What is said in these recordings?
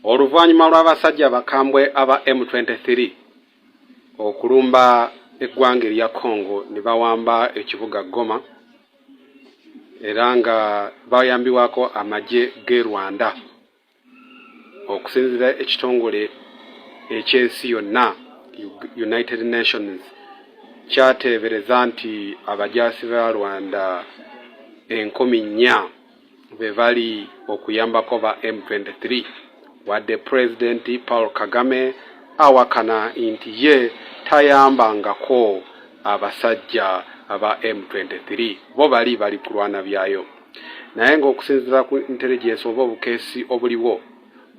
Oluvannyuma lw'abasajja abakambwe aba M23 okulumba eggwanga erya Congo ne bawamba ekibuga Goma era nga bayambiwako amagye g'e Rwanda okusinziira ekitongole ekyensi yonna United Nations kyateebereza nti abajaasi ba Rwanda 4,000 be bali okuyambako ba M23 wadde President Paul Kagame awakana nti ye tayambangako abasajja aba M23 bo bali kulwana byayo naye ng'okusinziira ku intelligence oba obukeesi obuliwo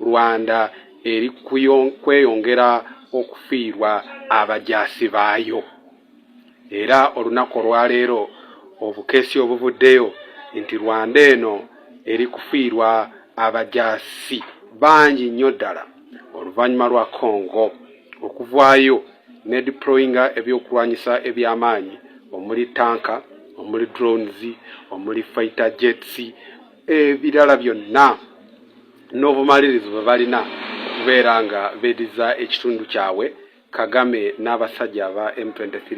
Rwanda eri kweyongera okufiirwa abajaasi baayo era olunaku olwaleero obukeesi obuvuddeyo nti Rwanda eno eri kufiirwa abajaasi bangi nnyo ddala oluvannyuma lwa Congo okuvaayo ne deployinga ebyokulwanyisa eby'amaanyi omuli tanka omuli drones omuli fighter jets ebirala byonna n'obumalirivu bwe balina okubeera nga beediza ekitundu kyabwe Kagame n'abasajja aba M23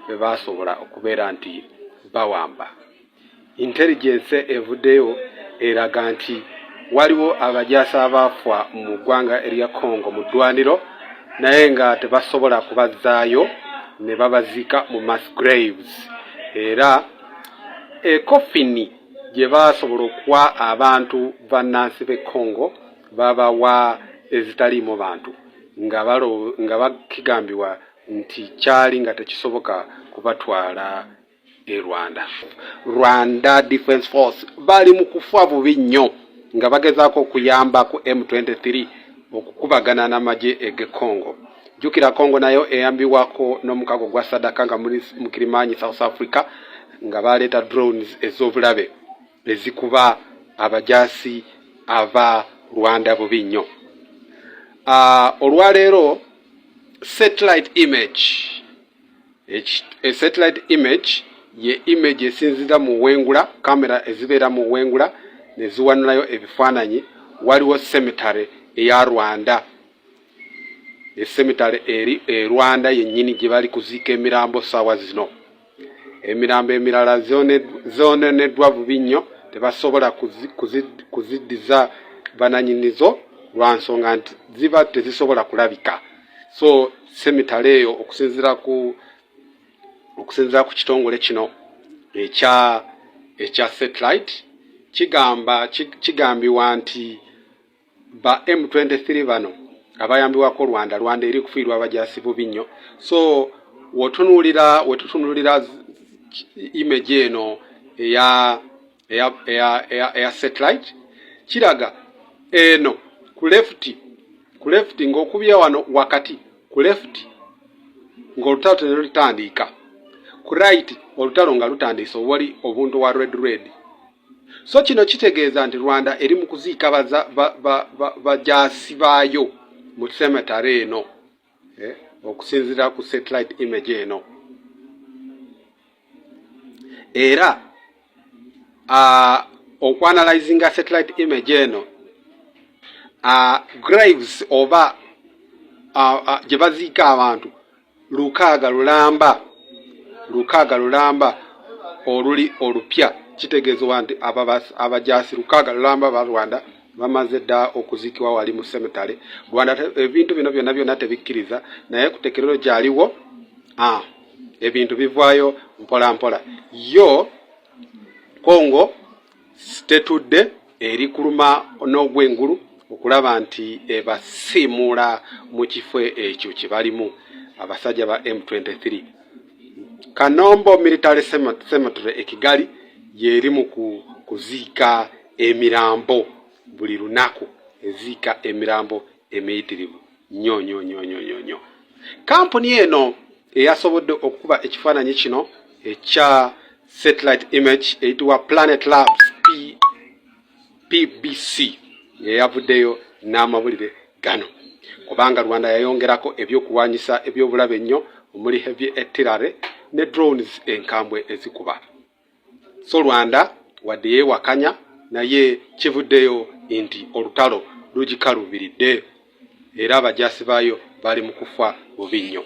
be basobola okubeera nti bawamba. Intelligence evuddeyo eraga nti waliwo abajaasi abaafwa mu ggwanga erya Congo mu ddwaniro naye nga tebasobola kubazzaayo ne babaziika mu mass graves era ekofini gye baasobola okuwa abantu bannansi b'e Congo babawa ezitaliimu bantu nga bakigambibwa nti kyali nga tekisoboka kubatwala e Rwanda Defense Force bali mu kufa bubi nnyo nga bagezaako okuyamba ku M23 okukubagana n'amagye ege Congo. Jukira Congo nayo eyambiwako n'omukago gwa Sadaka nga muri Mukirimanyi South Africa nga baleeta drones ez'obulabe ezikuba abajaasi ava Rwanda bubi nnyo. Olwaleero satellite image satellite image ye image esinzira mu wengula kamera ezibeera mu wengula ne ziwanulayo ebifaananyi waliwo cemetery eya Rwanda cemetery eri Rwanda yennyini gye bali kuziika emirambo ssaawa zino emirambo emirala zooneddwa bubi nnyo tebasobola kuziddiza bananyinizo lwa nsonga nti ziba tezisobola kulabika so cemetery eyo okusinziira ku kitongole kino ekya satellite kigambibwa nti ba M23 bano abayambiwako Rwanda eri kufiirwa abajaasi bubi nnyo so wetutunuulira image eno eya satellite kiraga eno ku left ng'okubya wano wakati ku left ng'olutalo tenulutandika ku right olutalo nga lutandise wali obuntu wa red so kino kitegeeza nti Rwanda eri mu kuziika bajaasi baayo mu cemetery eno okusinziira ku satellite image eno era okwanalizinga satellite image eno graves oba gye baziika abantu lukaaga lulamba oluli olupya kitegeezebwa nti abajaasi lukaaga lulamba ba Rwanda bamaze dda okuziikibwa wali mu cemetery. Rwanda ebintu bino byonna tebikkiriza naye ku tekinologi aliwo ebintu bivaayo mpola mpola yo Congo tetudde eri kuluma n'ogwengulu okulaba nti ebasiimula mu kifo ekyo kye balimu abasajja ba M23. Kanombo Military Cemetery Kigali yeri mu kuziika emirambo buli lunaku eziika emirambo emiyitirivu nnyo. Kampuni eno eyasobodde okukuba ekifaananyi kino ekya satellite image eyitibwa Planet Labs PBC yeyavuddeyo n'amawulire gano kubanga Rwanda yayongerako ebyokulwanyisa ebyobulabe ennyo omuli heavy artillery ne drones enkambwe ezikuba so Rwanda wadde yeewakanya naye kivuddeyo nti olutalo lugikaluubiridde era abajaasi baayo bali mu kufa bubi nnyo.